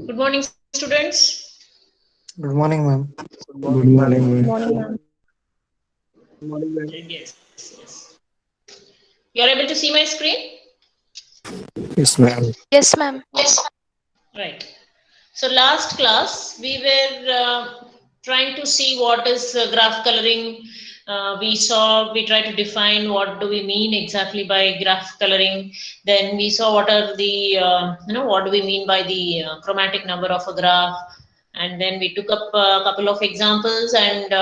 Good morning, students. Good morning, ma'am. Good Good morning, morning, ma'am. ma'am. Morning, ma'am. Good morning, ma'am. Yes. You are able to see my screen? Yes, ma'am. Yes, ma'am. Right. So last class we were trying to see what is graph coloring. We tried to define what do we mean exactly by graph coloring. Then we saw what are the what do we mean by the chromatic number of a graph. And then we took up a couple of examples and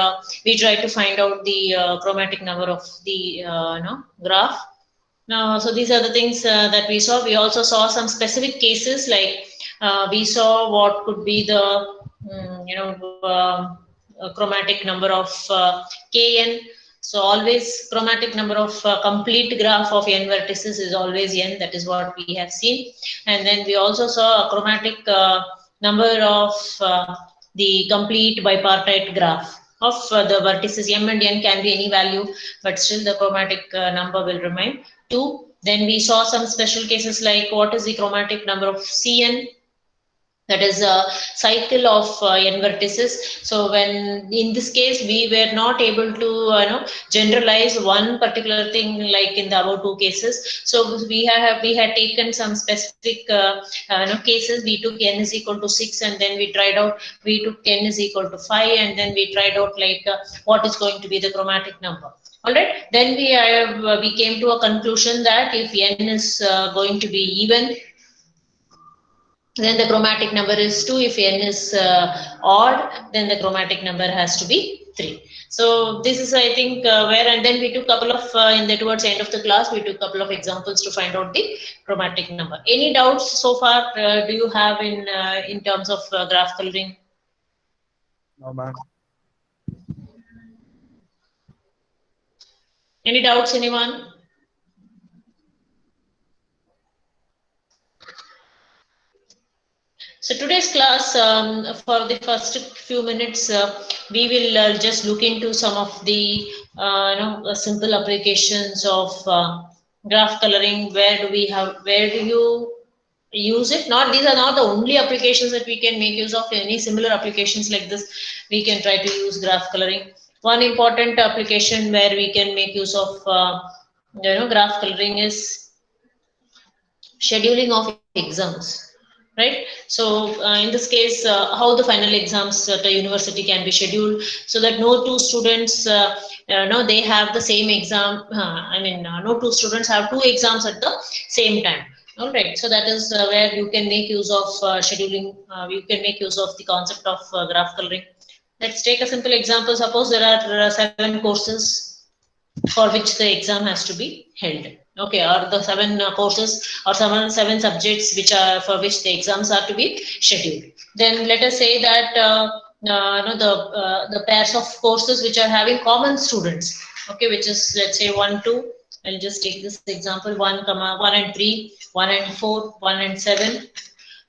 we tried to find out the chromatic number of the graph. Now, so these are the things that we saw. We also saw some specific cases, like we saw what could be the chromatic number of kn. So always chromatic number of complete graph of n vertices is always n. That is what we have seen. And then we also saw a chromatic number of the complete bipartite graph of the vertices m and n can be any value, but still the chromatic number will remain 2. Then we saw some special cases like what is the chromatic number of Cn, that is a cycle of n vertices. So when in this case we were not able to generalize one particular thing like in the above two cases. So we had taken some specific cases. We took n is equal to 6 and then we tried out, we took n is equal to 5 and then we tried out like what is going to be the chromatic number. All right, then we came to a conclusion that if n is going to be even, then the chromatic number is 2. If n is odd, then the chromatic number has to be 3. So this is, I think, where, and then we took couple of in the towards the end of the class we took couple of examples to find out the chromatic number. Any doubts so far do you have in terms of graph coloring? No, ma'am. Any doubts, anyone? So today's class, for the first few minutes, we will just look into some of the simple applications of graph coloring. Where do you use it? Not these are not the only applications that we can make use of. Any similar applications like this, we can try to use graph coloring. One important application where we can make use of graph coloring is scheduling of exams, right? So in this case, how the final exams at a university can be scheduled so that no two students no they have the same exam. No two students have two exams at the same time. All right, so that is where you can make use of scheduling. You can make use of the concept of graph coloring. Let's take a simple example. Suppose there are 7 courses for which the exam has to be held. Okay, or the 7 courses or seven subjects which are for which the exams are to be scheduled. Then let us say that the pairs of courses which are having common students. Okay, which is, let's say, 1 2. I'll just take this example: 1 and 3, 1 and 4, 1 and 7.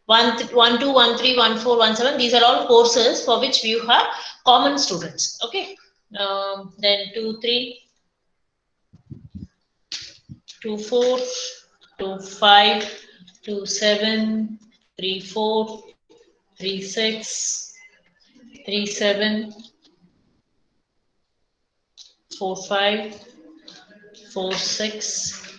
1 2 1 3 1 4 1 7. These are all courses for which you have common students. Okay, then 2 3 2 4, 2 5, 2 7, 3 4, 3 6, 3 7, 4 5, 4 6,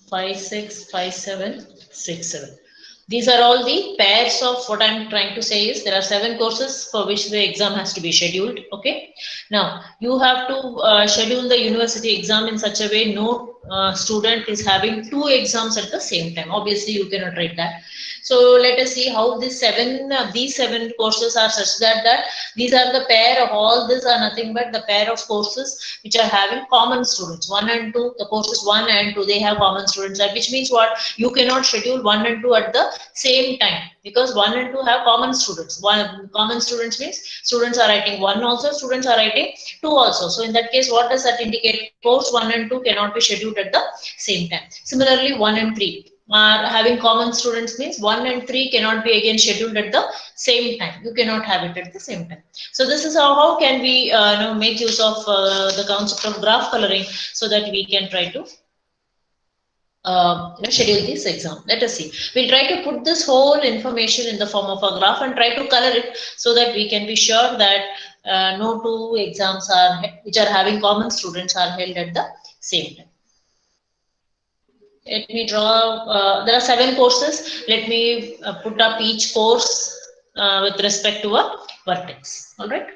5 6, 5 7, 6 7. These are all the pairs of what I'm trying to say is there are 7 courses for which the exam has to be scheduled. Okay. Now you have to schedule the university exam in such a way no student is having 2 exams at the same time. Obviously, you cannot write that. So let us see how these 7 courses are such that these are the pair of all. These are nothing but the pair of courses which are having common students. 1 and 2, the courses 1 and 2, they have common students. Which means what? You cannot schedule 1 and 2 at the same time because 1 and 2 have common students. One common students means students are writing 1 also, students are writing 2 also. So in that case, what does that indicate? Course 1 and 2 cannot be scheduled at the same time. Similarly, 1 and 3 are having common students means 1 and 3 cannot be again scheduled at the same time. You cannot have it at the same time. So this is how can we make use of the concept of graph coloring so that we can try to schedule this exam. Let us see. We'll try to put this whole information in the form of a graph and try to color it so that we can be sure that no two exams which are having common students are held at the same time. Let me draw, there are 7 courses. Let me put up each course with respect to a vertex. All right.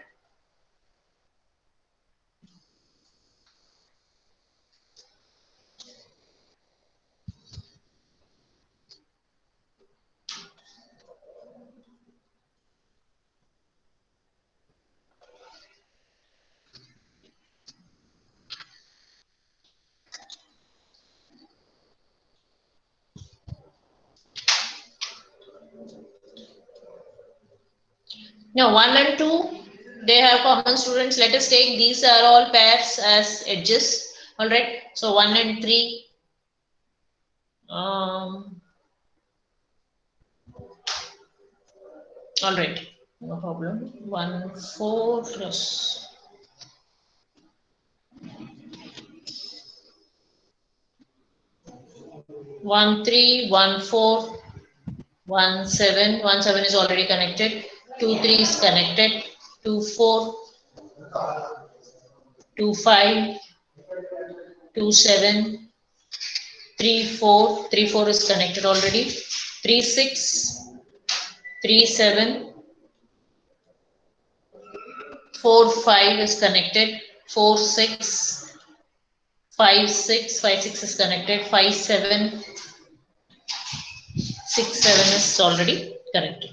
Now 1 and 2, they have common students. Let us take these are all pairs as edges. All right. So 1 and 3. All right. No problem. 1, 4 plus 1, 3, 1, 4, 1, 7. 1, 7 is already connected. 2, 3 is connected. 2, 4, 2, 5, 2, 7, 3, 4. 3, 4 is connected already. 3, 6, 3, 7, 4, 5 is connected. 4, 6, 5, 6, 5, 6 is connected. 5, 7, 6, 7 is already connected.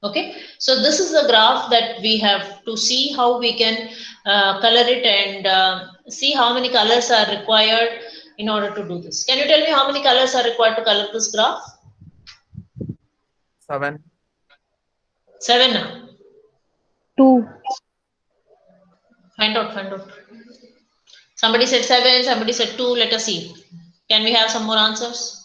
Okay, so this is the graph that we have to see how we can color it and see how many colors are required in order to do this. Can you tell me how many colors are required to color this graph? 7. 7 now. 2. Find out, find out. Somebody said 7, somebody said 2. Let us see. Can we have some more answers?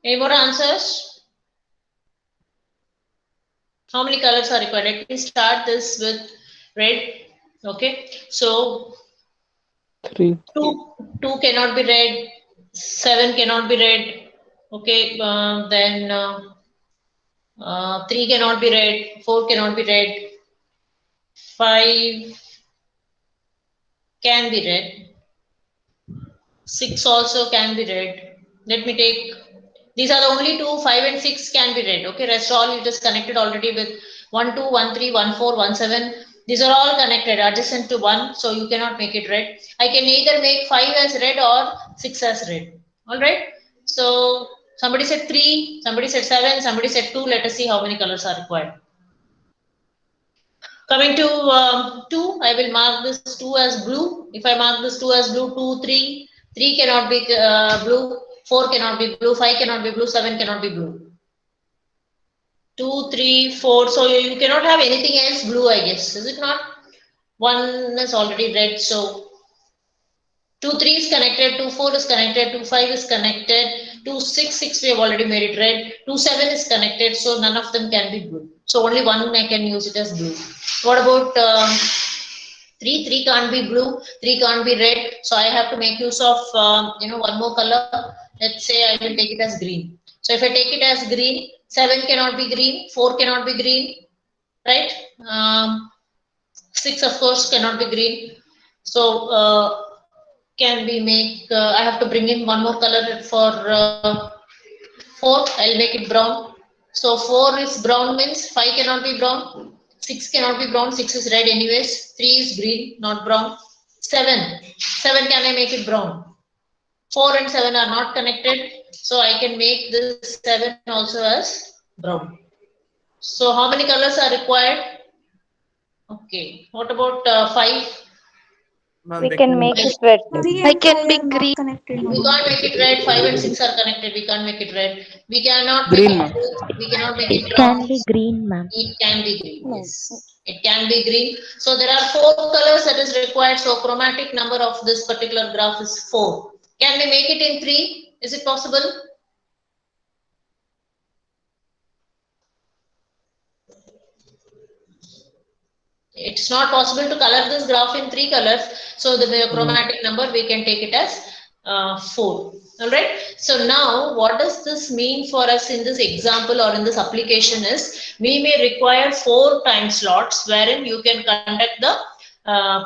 Any more answers? How many colors are required? Let me start this with red. Okay, so 3. 2 cannot be red, 7 cannot be red. Okay, then 3 cannot be red, 4 cannot be red, 5 can be red, 6 also can be red. Let me take, these are the only 2, 5 and 6 can be red. Okay, rest all it is connected already with 1, 2, 1, 3, 1, 4, 1, 7. These are all connected adjacent to 1, so you cannot make it red. I can either make 5 as red or 6 as red. All right. So somebody said 3, somebody said 7, somebody said 2. Let us see how many colors are required. Coming to 2, I will mark this 2 as blue. If I mark this 2 as blue, 2, 3, 3 cannot be blue, 4 cannot be blue, 5 cannot be blue, 7 cannot be blue. 2, 3, 4. So you cannot have anything else blue, I guess. Is it not? 1 is already red. So 2, 3 is connected, 2, 4 is connected, 2, 5 is connected, 2, 6, 6 we have already made it red, 2, 7 is connected, so none of them can be blue. So only 1 I can use it as blue. What about 3? 3 can't be blue, 3 can't be red, so I have to make use of one more color. Let's say I will take it as green. So if I take it as green, 7 cannot be green, 4 cannot be green, right? 6 of course cannot be green. So can we make, I have to bring in one more color for 4, I'll make it brown. So 4 is brown means 5 cannot be brown, 6 cannot be brown, 6 is red anyways, 3 is green, not brown. 7 can I make it brown? 4 and 7 are not connected, so I can make this 7 also as brown. So how many colors are required? Okay, what about 5? Ma'am, We they can can make it red. 3 I and can 5 be are not green. connected, We Mama. can't make it red. 5 and 6 are connected. We can't make it red. We cannot make green, it ma'am. blue. We cannot make It it brown. can be green, ma'am. It can be green. No. Yes. It can be green. So there are 4 colors that is required. So chromatic number of this particular graph is 4. Can we make it in 3? Is it possible? It's not possible to color this graph in 3 colors. So the chromatic number, we can take it as 4. All right. So now what does this mean for us in this example or in this application is we may require 4 time slots wherein you can conduct the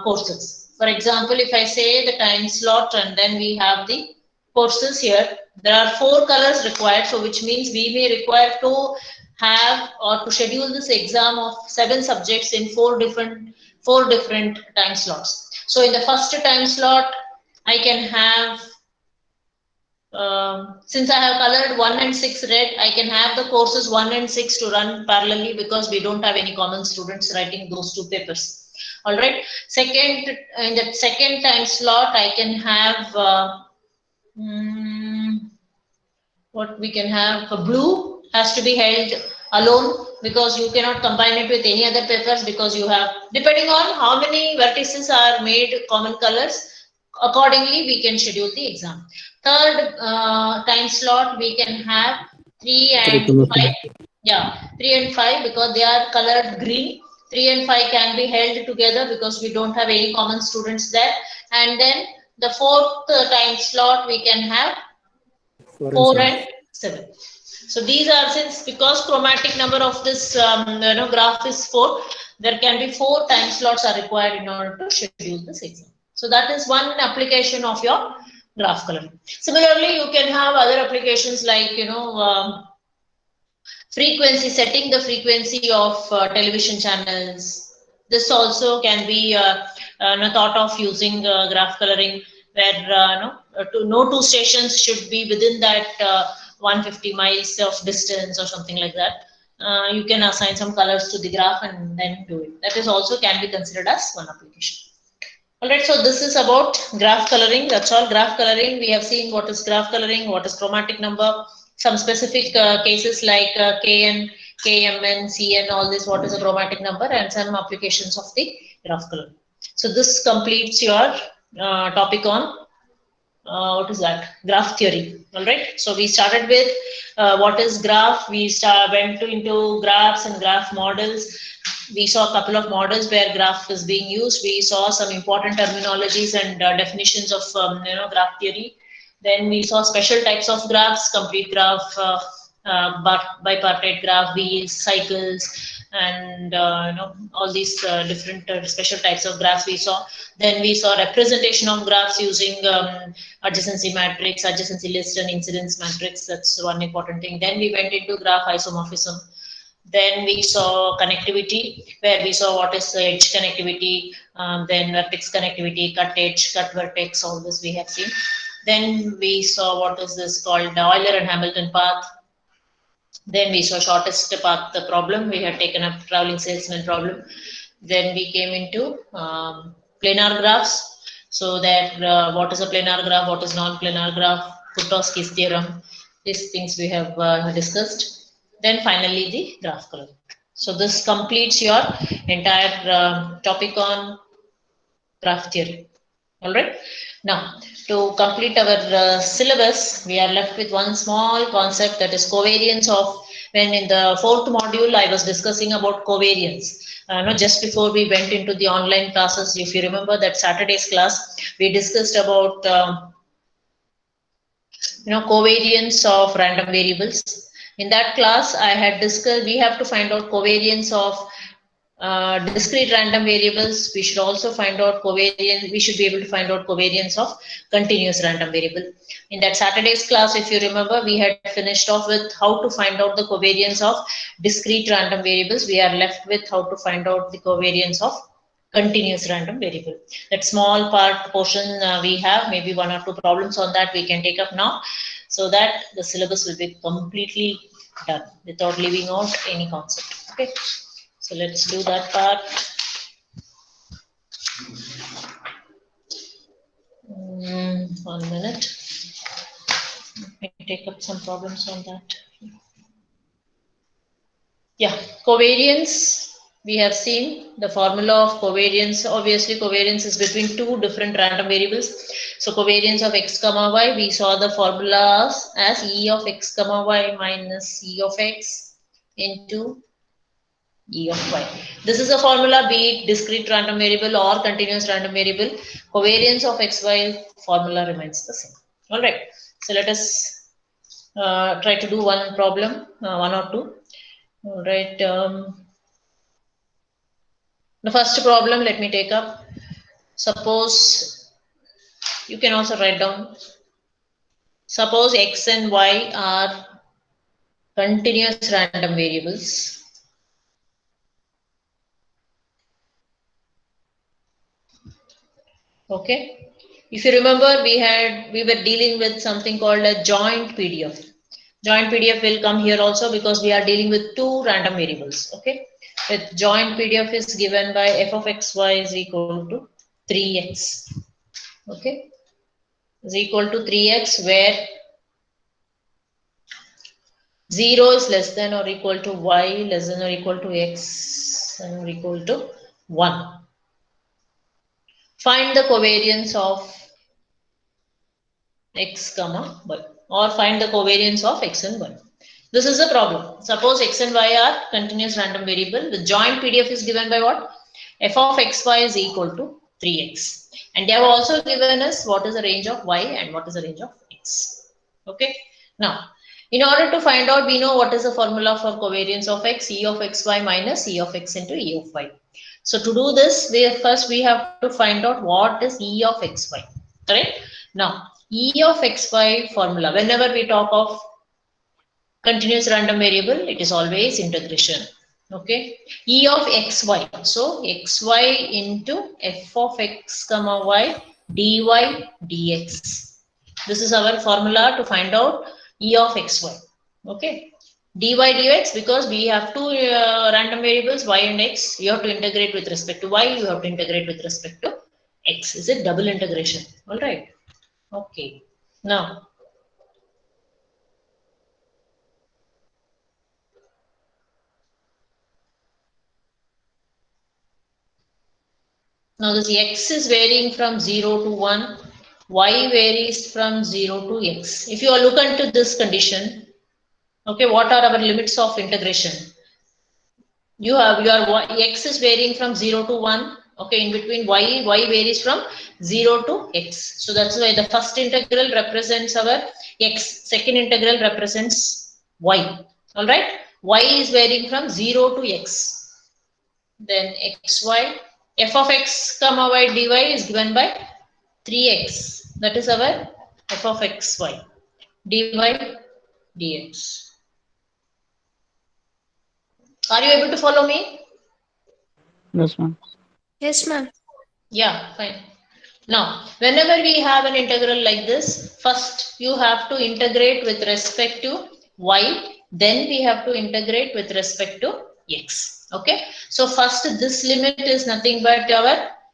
courses. For example, if I say the time slot and then we have the courses here, there are 4 colors required. So which means we may require to have or to schedule this exam of 7 subjects in 4 different time slots. So in the first time slot, I can have since I have colored 1 and 6 red, I can have the courses 1 and 6 to run parallelly because we don't have any common students writing those 2 papers. All right. Second, in the second time slot, I can have what we can have for blue has to be held alone because you cannot combine it with any other papers because you have, depending on how many vertices are made common colors, accordingly we can schedule the exam. Third time slot we can have 3 and 5. Yeah, 3 and 5 because they are colored green. 3 and 5 can be held together because we don't have any common students there. And then the fourth time slot we can have 4 and 7. So these are, since because chromatic number of this graph is 4, there can be 4 time slots are required in order to schedule this exam. So that is one application of your graph coloring. Similarly, you can have other applications like frequency, setting the frequency of television channels. This also can be thought of using graph coloring where no 2 stations should be within that 150 miles of distance or something like that. You can assign some colors to the graph and then do it. That is also can be considered as one application. All right, so this is about graph coloring. That's all. Graph coloring, we have seen what is graph coloring, what is chromatic number, some specific cases like KN, KMN, CN, all this, what is a chromatic number, and some applications of the graph coloring. So this completes your topic on what is that? Graph theory. All right. So we started with what is graph. We went into graphs and graph models. We saw a couple of models where graph is being used. We saw some important terminologies and definitions of graph theory. Then we saw special types of graphs: complete graph, bipartite graph, wheels, cycles, and all these different special types of graphs we saw. Then we saw representation of graphs using adjacency matrix, adjacency list, and incidence matrix. That's one important thing. Then we went into graph isomorphism. Then we saw connectivity, where we saw what is the edge connectivity, then vertex connectivity, cut edge, cut vertex, all this we have seen. Then we saw what is this called the Euler and Hamilton path. Then we saw shortest path the problem. We had taken up traveling salesman problem. Then we came into planar graphs. So that what is a planar graph, what is non-planar graph, Kuratowski's theorem. These things we have discussed. Then finally the graph coloring. So this completes your entire topic on graph theory. All right. Now, to complete our syllabus, we are left with one small concept, that is covariance of, when in the 4th module, I was discussing about covariance. Just before we went into the online classes, if you remember that Saturday's class, we discussed about, covariance of random variables. In that class, I had discussed, we have to find out covariance of discrete random variables. We should also find out covariance. We should be able to find out covariance of continuous random variable. In that Saturday's class, if you remember, we had finished off with how to find out the covariance of discrete random variables. We are left with how to find out the covariance of continuous random variable. That small portion we have, maybe 1 or 2 problems on that we can take up now, so that the syllabus will be completely done without leaving out any concept. Okay. So let's do that part. take up some problems on that. Yeah, covariance. We have seen the formula of covariance. Obviously, covariance is between two different random variables. So, covariance of x comma y, we saw the formula as E of x comma y minus E of x into E of y. This is a formula, be it discrete random variable or continuous random variable. Covariance of xy formula remains the same. All right. So, let us try to do one problem, one or two. All right. The first problem, let me take up. Suppose, you can also write down. Suppose x and y are continuous random variables. Okay. If you remember, we were dealing with something called a joint PDF. Joint PDF will come here also because we are dealing with two random variables. Okay. With joint PDF is given by f of xy is equal to 3x. Okay. Is equal to 3x, where 0 is less than or equal to y, less than or equal to x, and or equal to 1. Find the covariance of x comma y, or find the covariance of x and y. This is a problem. Suppose x and y are continuous random variable. The joint PDF is given by what? F of xy is equal to 3x. And they have also given us what is the range of y and what is the range of x. Okay. Now, in order to find out, we know what is the formula for covariance of x, E of xy minus E of x into E of y. So to do this, first we have to find out what is E of xy. Correct? Now, E of xy formula, whenever we talk of continuous random variable, it is always integration. Okay. E of xy. So xy into f of x comma y dy dx. This is our formula to find out E of xy. Okay. Dy dx, because we have two random variables y and x. You have to integrate with respect to y. You have to integrate with respect to x. Is it double integration? All right. Okay. Now, this x is varying from 0 to 1, y varies from 0 to x. If you look into this condition, okay, what are our limits of integration? You have your x is varying from 0 to 1. Okay, in between y varies from 0 to x. So that's why the first integral represents our x, second integral represents y. All right, y is varying from 0 to x. Then xy, f of x comma y dy is given by 3x. That is our f of xy dy dx. Are you able to follow me? Yes, ma'am. Yes, ma'am. Yeah, fine. Now, whenever we have an integral like this, first you have to integrate with respect to y, then we have to integrate with respect to x. Okay. So first, this limit is nothing but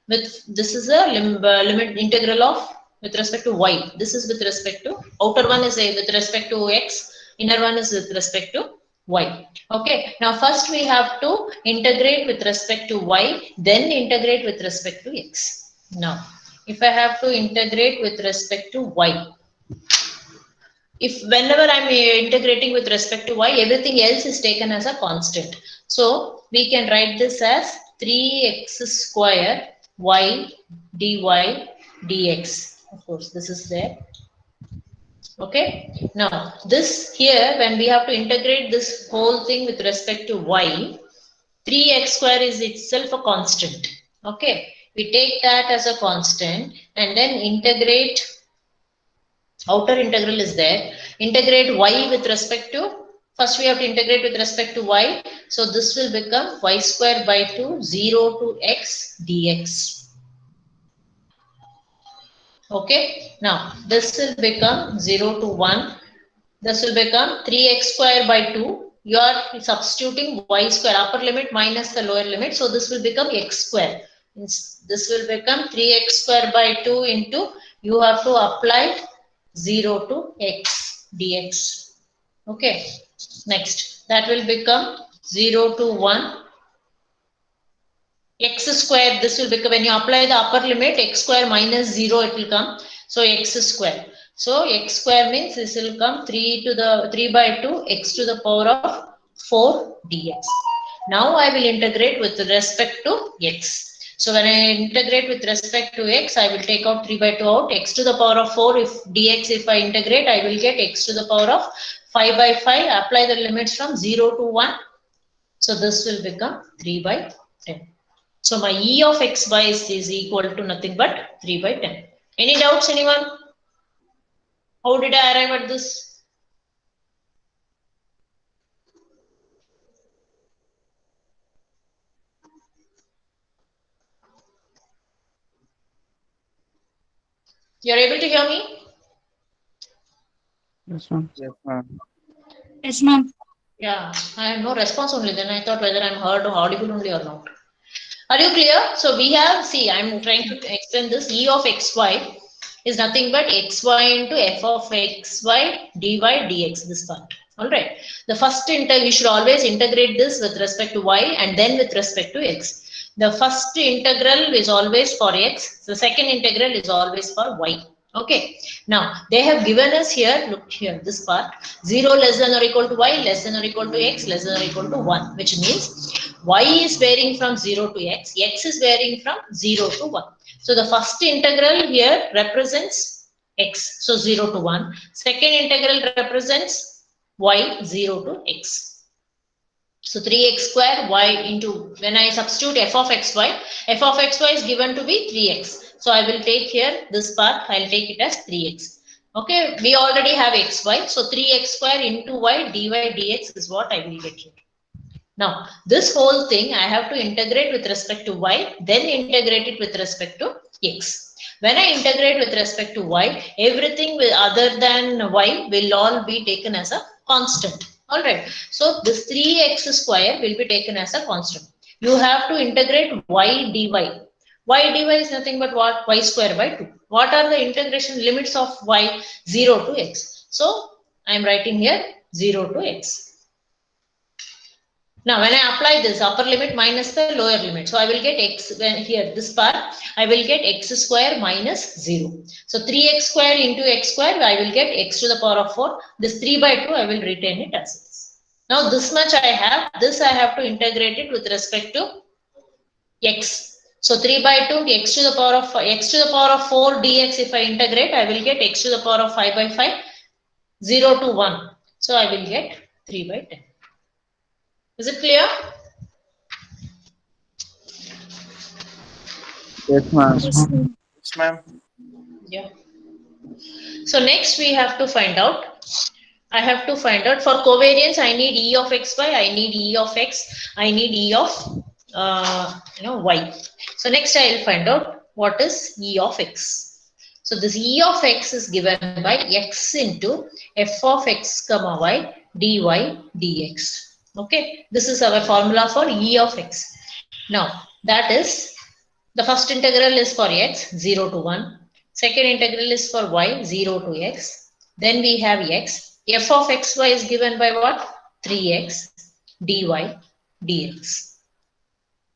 this is a limit integral of with respect to y. This is with respect to, outer one is with respect to x, inner one is with respect to y. Okay. Now first we have to integrate with respect to y, then integrate with respect to x. Now, if I have to integrate with respect to y, if whenever I'm integrating with respect to y, everything else is taken as a constant. So we can write this as 3x square y dy dx. Of course, this is there. Okay. Now this here, when we have to integrate this whole thing with respect to y, 3x square is itself a constant. Okay. We take that as a constant and then integrate. Outer integral is there. Integrate y with respect to, first we have to integrate with respect to y. So this will become y square by 2, 0 to x dx. Okay. Now this will become 0 to 1. This will become 3x square by 2. You are substituting y square, upper limit minus the lower limit. So this will become x square. This will become 3x square by 2 into, you have to apply 0 to x. dx. Okay. Next, that will become 0 to 1 x square. This will become, when you apply the upper limit, x square minus 0 it will come. So x square. So x square means this will come 3 by 2 x to the power of 4 dx. Now I will integrate with respect to x. So when I integrate with respect to x, I will take out 3 by 2 out, x to the power of 4 if dx, if I integrate, I will get x to the power of 5 by 5, apply the limits from 0 to 1. So this will become 3 by 10. So my E of x by is equal to nothing but 3 by 10. Any doubts, anyone? How did I arrive at this? You are able to hear me? Yes, ma'am. Yes, ma'am. Yes, ma'am. Yeah, I have no response only. Then I thought whether I'm heard or audible only or not. Are you clear? So we have, see, I'm trying to explain this. E of xy is nothing but xy into f of xy dy dx, this part. All right. The first we should always integrate this with respect to y and then with respect to x. The first integral is always for x. The second integral is always for y. Okay. Now they have given us here, look here, this part, 0 less than or equal to y, less than or equal to x, less than or equal to 1, which means y is varying from 0 to x is varying from 0 to 1. So the first integral here represents x, so 0 to 1. Second integral represents y, 0 to x. So 3x square y into, when I substitute f of xy is given to be 3x. So I will take here this part, I will take it as 3x. Okay, we already have xy, so 3x square into y dy dx is what I will get here. Now, this whole thing I have to integrate with respect to y, then integrate it with respect to x. When I integrate with respect to y, everything other than y will all be taken as a constant. All right. So, this 3x square will be taken as a constant. You have to integrate y dy. Y dy is nothing but what? Y square by 2. What are the integration limits of y? 0 to x. So, I am writing here 0 to x. Now, when I apply this upper limit minus the lower limit, so I will get x, when here this part, I will get x square minus 0. So 3x square into x square, I will get x to the power of 4. This 3 by 2, I will retain it as is. Now, this much I have, this I have to integrate it with respect to x. So 3 by 2, x to the power of 4 dx, if I integrate, I will get x to the power of 5 by 5, 0 to 1. So I will get 3 by 10. Is it clear? Yes, ma'am. Yes, ma'am. Yes, ma'am. Yeah. So next we have to find out. I have to find out for covariance. I need E of xy. I need E of x. I need E of y. So next I will find out what is E of x. So this E of x is given by x into f of x comma y dy dx. Okay, this is our formula for E of x. Now, that is, the first integral is for x, 0 to 1. Second integral is for y, 0 to x. Then we have x. F of xy is given by what? 3x dy dx.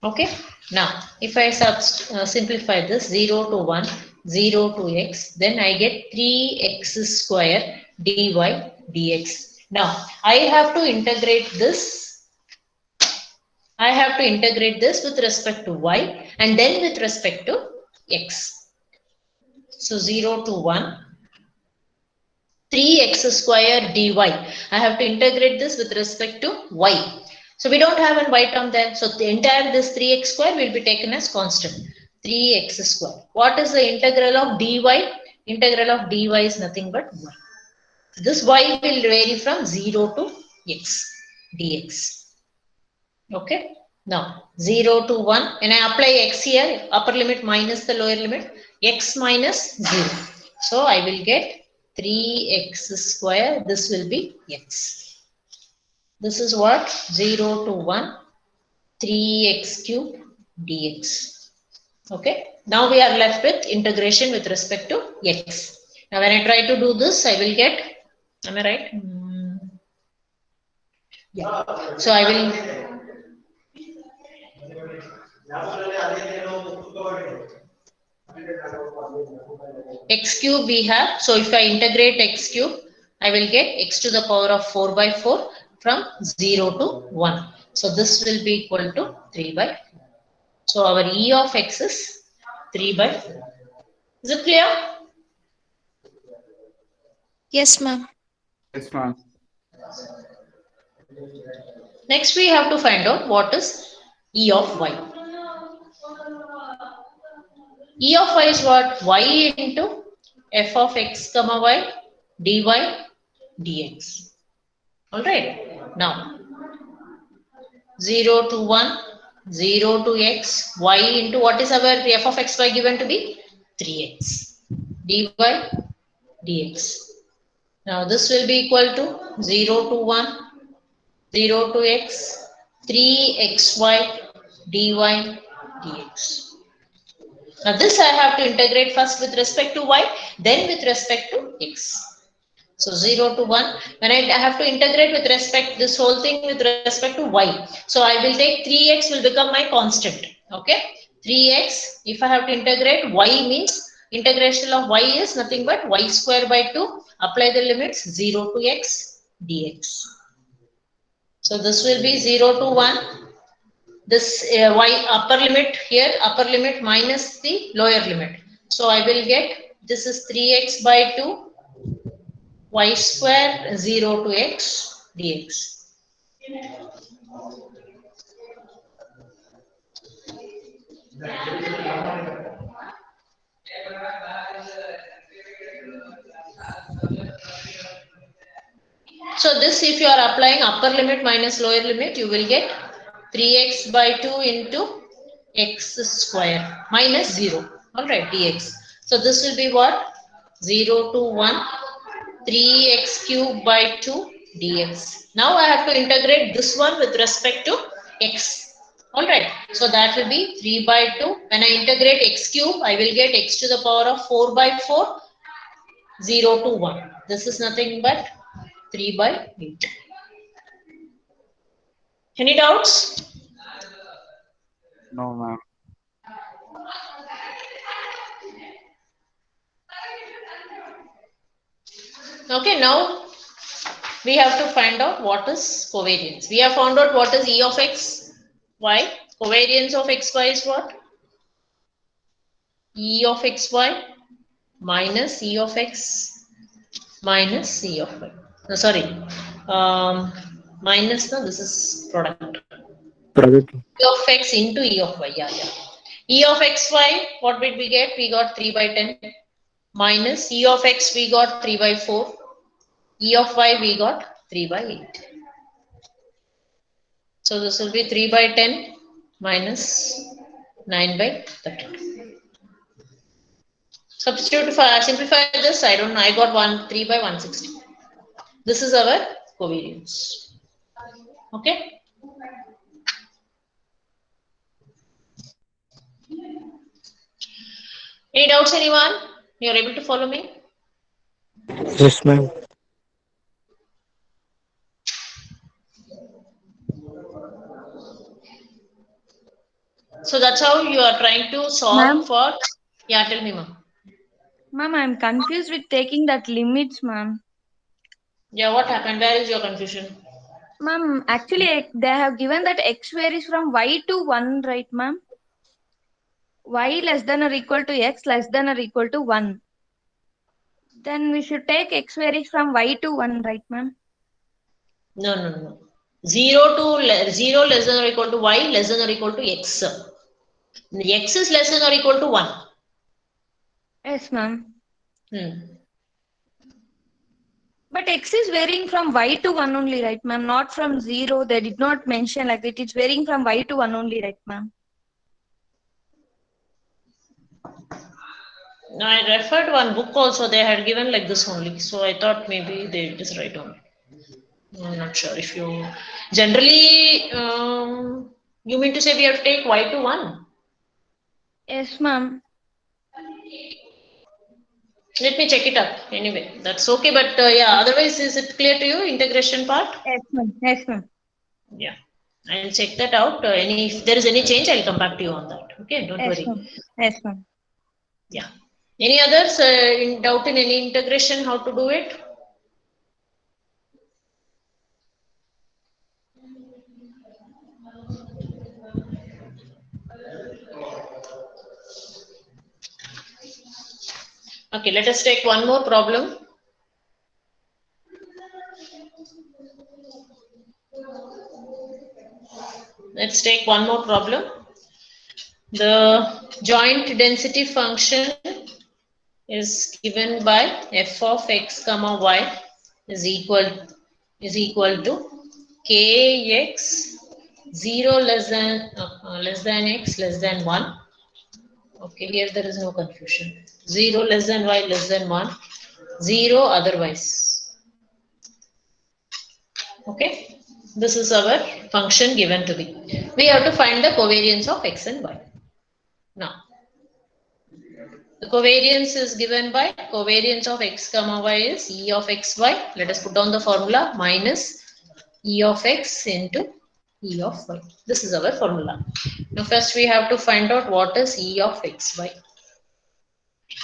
Okay. Now, if I simplify this, 0 to 1, 0 to x, then I get 3x square dy dx. Now, I have to integrate this. I have to integrate this with respect to y and then with respect to x. So 0 to 1, 3x square dy. I have to integrate this with respect to y. So we don't have a y term there. So the entire this 3x square will be taken as constant. 3x square. What is the integral of dy? Integral of dy is nothing but y. This y will vary from 0 to x dx. Okay. Now 0 to 1. When I apply x here, upper limit minus the lower limit, x minus 0. So I will get 3x square. This will be x. This is what? 0 to 1, 3x cube dx. Okay. Now we are left with integration with respect to x. Now when I try to do this, I will get Am I right? Yeah. So I will. X cube we have. So if I integrate x cube, I will get x to the power of 4 by 4 from 0 to 1. So this will be equal to 3 by 4. So our E of x is 3 by 4. Is it clear? Yes, ma'am. Yes, ma'am. Next we have to find out what is E of y. E of y is what? Y into f of x comma y dy dx. Alright. Now 0 to 1, 0 to x, y into what is our f of x y given to be? 3x. dy dx. Now this will be equal to 0 to 1, 0 to x, 3xy dy dx. Now this I have to integrate first with respect to y, then with respect to x. So 0 to 1, when I have to integrate with respect this whole thing with respect to y. So I will take 3x will become my constant. Okay, 3x, if I have to integrate, y means integration of y is nothing but y square by 2. Apply the limits 0 to x dx. So this will be 0 to 1. This y upper limit here, upper limit minus the lower limit. So I will get, this is 3x by 2 y square 0 to x dx. So this, if you are applying upper limit minus lower limit, you will get 3x by 2 into x square minus 0. Alright, dx. So this will be what? 0 to 1, 3x cube by 2 dx. Now I have to integrate this one with respect to x. Alright, so that will be 3 by 2. When I integrate x cube, I will get x to the power of 4 by 4, 0 to 1. This is nothing but 3 by 8. Any doubts? No, ma'am. Okay, now we have to find out what is covariance. We have found out what is E of x, y. Covariance of x, y is what? E of x, y minus E of x minus E of y. No, sorry. Minus, no, this is product. Product. E of x into E of y. Yeah, yeah. E of x, y, what did we get? We got 3 by 10. Minus E of x, we got 3 by 4. E of y, we got 3 by 8. So this will be 3 by 10 minus 9 by 30. Substitute, simplify this. I don't know. I got 3 by 160. This is our covariance. Okay. Any doubts, anyone? You're able to follow me? Yes, ma'am. So that's how you are trying to solve Ma'am? for. Yeah, tell me, ma'am. Ma'am, I'm confused with taking that limits, ma'am. Yeah, what happened? Where is your confusion? Ma'am, actually, they have given that x varies from y to 1, right, ma'am? Y less than or equal to x less than or equal to 1. Then we should take x varies from y to 1, right, ma'am? No, no, no. 0 to 0 less than or equal to y less than or equal to x. X is less than or equal to 1. Yes, ma'am. Hmm. But x is varying from y to 1 only, right, ma'am? Not from 0. They did not mention like that. It's varying from y to 1 only, right, ma'am? No, I referred one book also. They had given like this only. So I thought maybe they just write on. I'm not sure if you generally you mean to say we have to take y to 1. Yes, ma'am. Let me check it up anyway. That's okay. But yeah, otherwise, is it clear to you, integration part? Yes, ma'am. Yes, ma'am. Yeah. I'll check that out. If there is any change, I'll come back to you on that. Okay, don't Yes, worry. ma'am. Yes, ma'am. Yeah. Any others in doubt in any integration, how to do it? Okay, let us take one more problem. Let's take one more problem. The joint density function is given by f of x comma y is equal to kx 0 less than x less than 1. Okay, here there is no confusion. 0 less than y less than 1. 0 otherwise. Okay, this is our function given to be. We have to find the covariance of x and y. Now, the covariance is given by covariance of x comma y is e of xy. Let us put down the formula minus e of x into e of y. This is our formula. Now first we have to find out what is e of xy.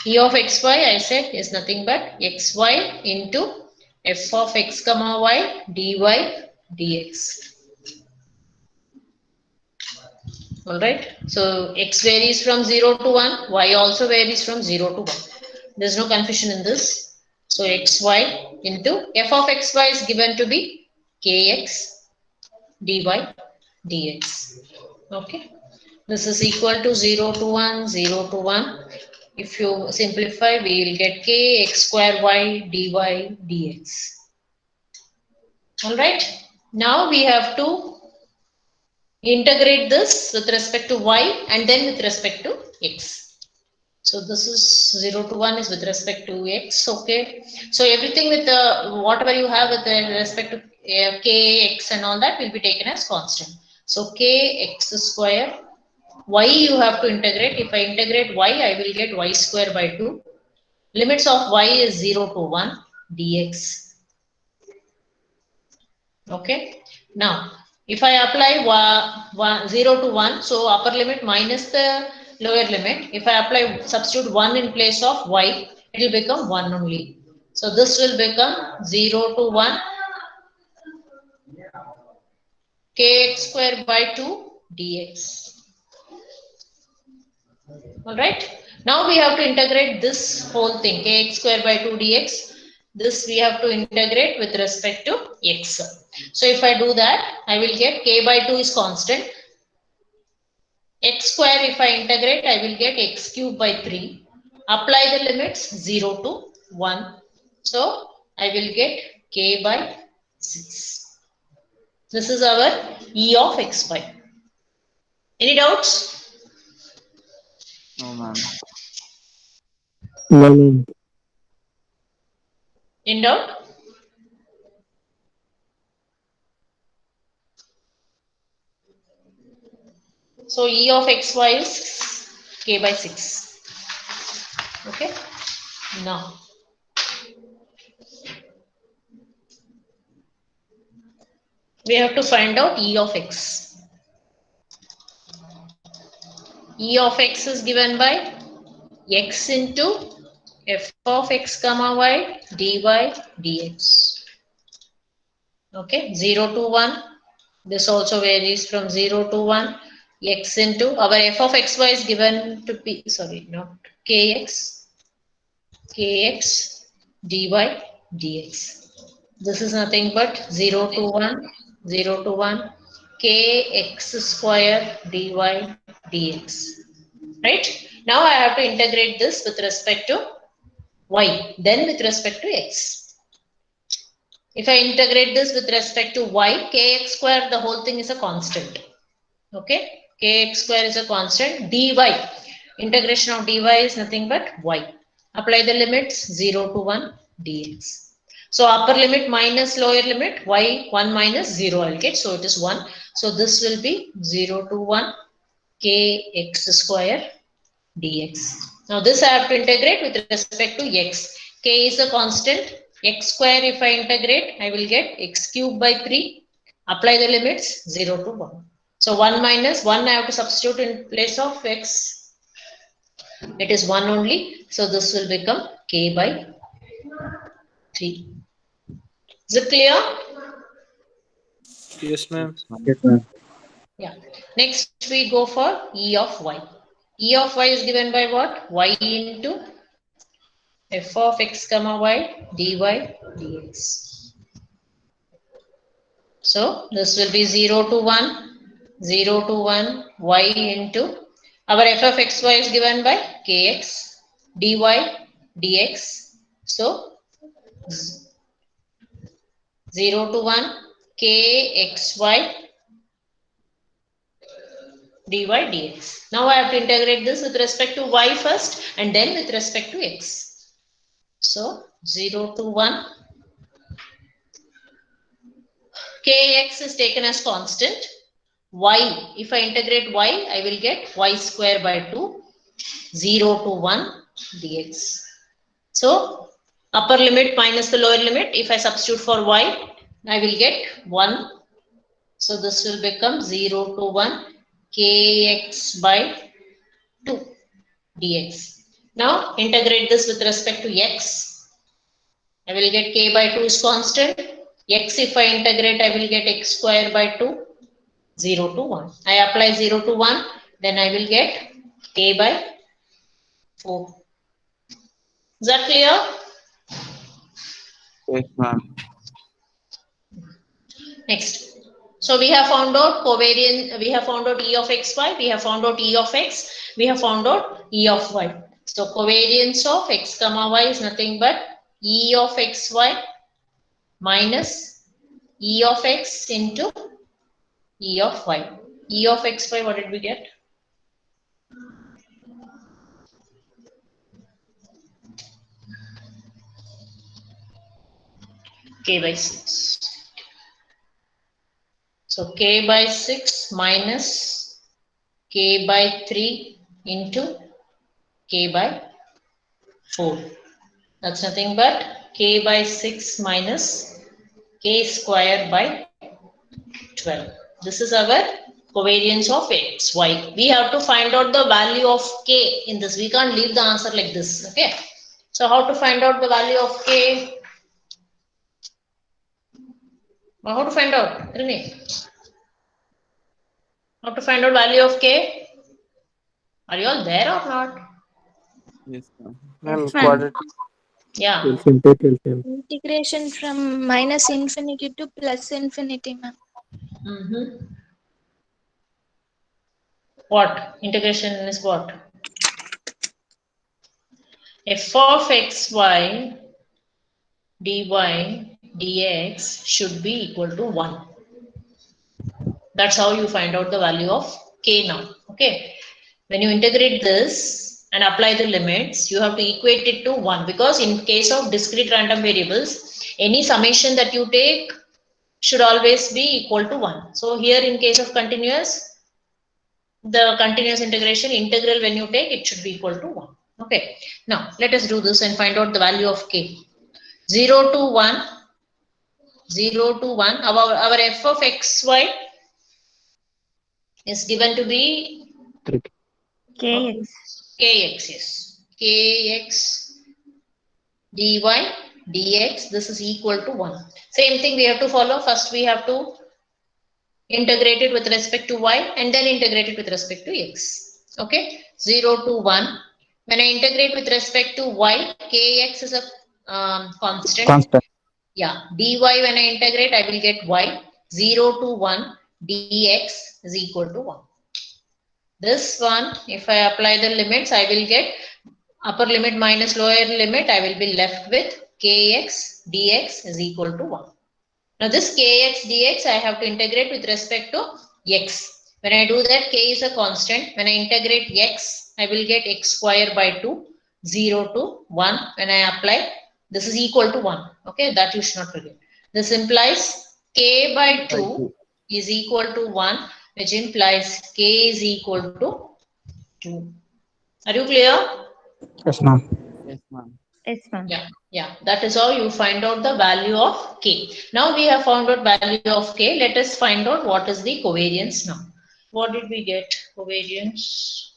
E of xy I said is nothing but xy into f of x comma y dy dx. Alright. So x varies from 0 to 1, y also varies from 0 to 1. There is no confusion in this. So xy into f of xy is given to be kx dy dx. Okay. This is equal to 0 to 1, 0 to 1. If you simplify, we will get k x square y dy dx. Alright. Now we have to integrate this with respect to y and then with respect to x. So this is 0 to 1 is with respect to x. Okay. So everything with the whatever you have with respect to k, x and all that will be taken as constant. So k x square, y you have to integrate. If I integrate y, I will get y square by 2. Limits of y is 0 to 1 dx. Okay. Now, if I apply 0 to 1, so upper limit minus the lower limit. If I apply substitute 1 in place of y, it will become 1 only. So this will become 0 to 1 kx square by 2 dx. Alright. Now we have to integrate this whole thing kx square by 2 dx. This we have to integrate with respect to x. So if I do that, I will get k by 2 is constant. X square if I integrate, I will get x cube by 3. Apply the limits 0 to 1. So I will get k by 6. This is our e of xy. Any doubts? No, ma'am. No, ma'am. In doubt? So e of xy is k by 6. Okay. Now, we have to find out e of x. E of x is given by x into f of x comma y dy dx. Okay, 0 to 1. This also varies from 0 to 1. X into our f of xy is given to be, sorry, not kx dy dx. This is nothing but 0 to 1, 0 to 1, kx square dy dx. Right? Now I have to integrate this with respect to y, then with respect to x. If I integrate this with respect to y, kx square, the whole thing is a constant. Okay, kx square is a constant. Dy, integration of dy is nothing but y. Apply the limits 0 to 1 dx. So upper limit minus lower limit, y 1 minus 0 I'll get. So it is 1. So this will be 0 to 1 kx square dx. Now this I have to integrate with respect to x. K is a constant. X square if I integrate, I will get x cube by 3. Apply the limits 0 to 1. So 1 minus 1 I have to substitute in place of x. It is 1 only. So this will become k by 3. Is it clear? Yes, ma'am. Yes, ma'am. Yeah. Next we go for E of y. E of y is given by what? Y into f of x comma y dy dx. So this will be 0 to 1, 0 to 1, y into our f of xy is given by kx dy dx. So 0 to 1 kxy dy dx. Now I have to integrate this with respect to y first and then with respect to x. So 0 to 1 kx is taken as constant. Y, if I integrate y, I will get y square by 2, 0 to 1 dx. So upper limit minus the lower limit, if I substitute for y, I will get 1. So this will become 0 to 1 kx by 2 dx. Now integrate this with respect to x. I will get k by 2 is constant. X if I integrate, I will get x square by 2, 0 to 1. I apply 0 to 1, then I will get k by 4. Is that clear? Yes, ma'am. Next. So we have found out covariance, we have found out E of xy, we have found out E of x, we have found out E of y. So covariance of x comma y is nothing but E of xy minus E of x into E of y. E of xy, what did we get? K by 6. So k by 6 minus k by 3 into k by 4. That's nothing but k by 6 minus k square by 12. This is our covariance of x, y. We have to find out the value of k in this. We can't leave the answer like this. Okay. So how to find out the value of k? How to find out? Tell me. How to find out value of k? Are you all there or not? Yes, ma'am. Ma'am, Yes, ma'am. quadratic. Yeah. Integration from minus infinity to plus infinity, ma'am. What? Integration is what? F of xy dy dx should be equal to 1. That's how you find out the value of k now. Okay. When you integrate this and apply the limits, you have to equate it to 1, because in case of discrete random variables, any summation that you take should always be equal to 1. So here in case of continuous, the continuous integration integral when you take, it should be equal to 1. Okay. Now let us do this and find out the value of k. 0 to 1, 0 to 1, our f of xy is given to be Kx. kx, yes. Kx dy dx, this is equal to 1. Same thing we have to follow. First we have to integrate it with respect to y and then integrate it with respect to x. Okay. 0 to 1. When I integrate with respect to y, kx is a constant. Yeah. dy when I integrate, I will get y. 0 to 1 dx is equal to 1. This one, if I apply the limits, I will get upper limit minus lower limit. I will be left with kx dx is equal to 1. Now this kx dx I have to integrate with respect to x. When I do that, k is a constant. When I integrate x, I will get x square by 2, 0 to 1. When I apply, this is equal to 1. Okay, that you should not forget. This implies k by 2 is equal to 1, which implies k is equal to 2. Are you clear? Yes, ma'am. Yes, ma'am. Yes, ma'am. Yeah. That is how you find out the value of K. Now we have found out value of K. Let us find out what is the covariance now. What did we get? Covariance.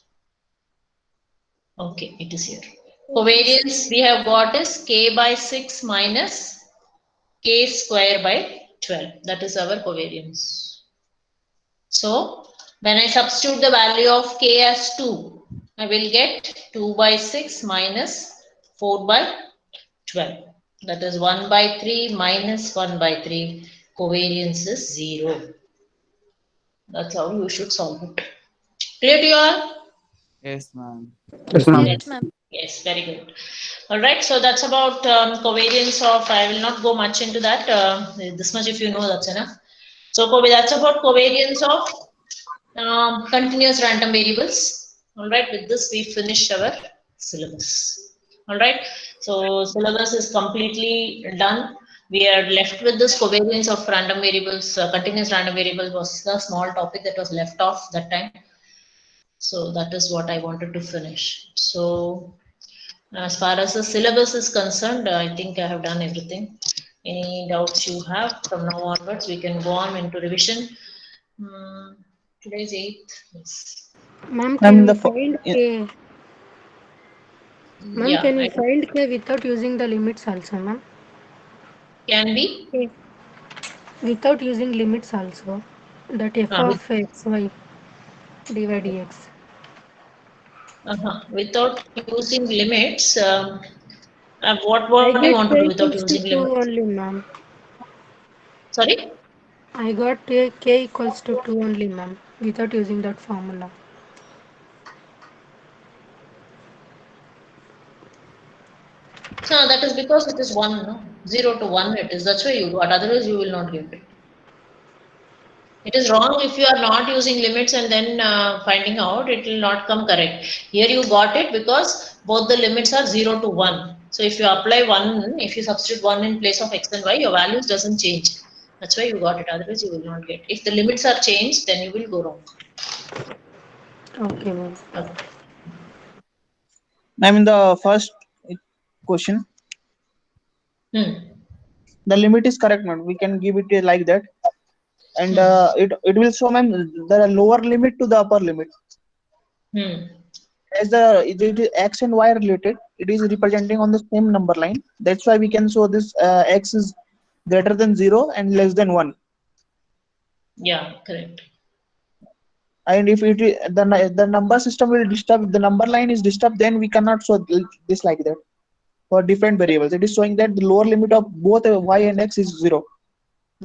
Okay, it is here. Covariance we have got is K by 6 minus K square by 12. That is our covariance. So when I substitute the value of K as 2, I will get 2 by 6 minus 4 by 12. That is 1 by 3 minus 1 by 3. Covariance is 0. That's how you should solve it. Clear to you all? Yes, ma'am. Yes, ma'am. Yes, ma'am. Yes, very good. All right, so that's about covariance of, I will not go much into that. This much if you know, that's enough. So that's about covariance of continuous random variables. All right, with this we finished our syllabus. All right, so syllabus is completely done. We are left with this covariance of random variables. Continuous random variables was the small topic that was left off that time. So that is what I wanted to finish. So as far as the syllabus is concerned, I think I have done everything. Any doubts you have from now onwards, we can go on into revision. Today's 8th. Yes. Ma'am, Ma'am, can in we the find K? Ma'am, Yeah, can we find K without using the limits also, ma'am? can be K. Without using limits also. That f with, of x, y dy dx. without using limits. I What do you get want to do K without equals to using 2 limits? only, ma'am. Sorry. I got K equals to 2 only, ma'am. Without using that formula. No, that is because it is one, no? 0 to 1 it is. That's why you got. Otherwise, you will not get it. It is wrong if you are not using limits and then finding out, it will not come correct. Here you got it because both the limits are 0 to 1. So if you apply 1, if you substitute 1 in place of x and y, your values doesn't change. That's why you got it. Otherwise, you will not get. If the limits are changed, then you will go wrong. Okay, ma'am. Okay. ma'am, in the first question, Hmm. the limit is correct, ma'am. We can give it like that, and it will show, ma'am, the lower limit to the upper limit. Hmm. As it is x and y related, it is representing on the same number line. That's why we can show this x is greater than 0 and less than 1. Yeah, correct. And if the number system will disturb, the number line is disturbed, then we cannot show this like that for different variables. It is showing that the lower limit of both y and x is 0.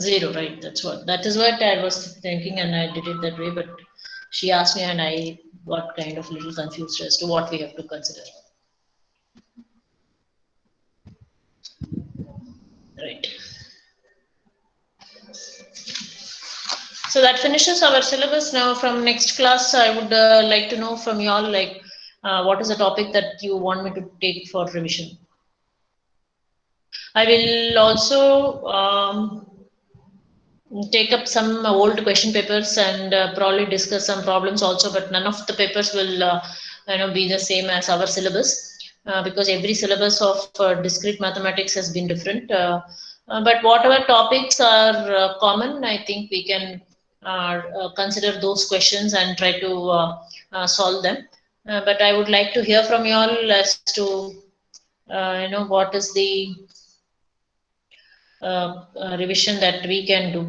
0, right? That is what I was thinking, and I did it that way. But she asked me, and I got kind of little confused as to what we have to consider. Right. So that finishes our syllabus. Now, from next class, I would like to know from you all, like, what is the topic that you want me to take for revision? I will also take up some old question papers and probably discuss some problems also, but none of the papers will be the same as our syllabus because every syllabus of discrete mathematics has been different. But whatever topics are common, I think we can consider those questions and try to solve them. But I would like to hear from you all as to what is the revision that we can do.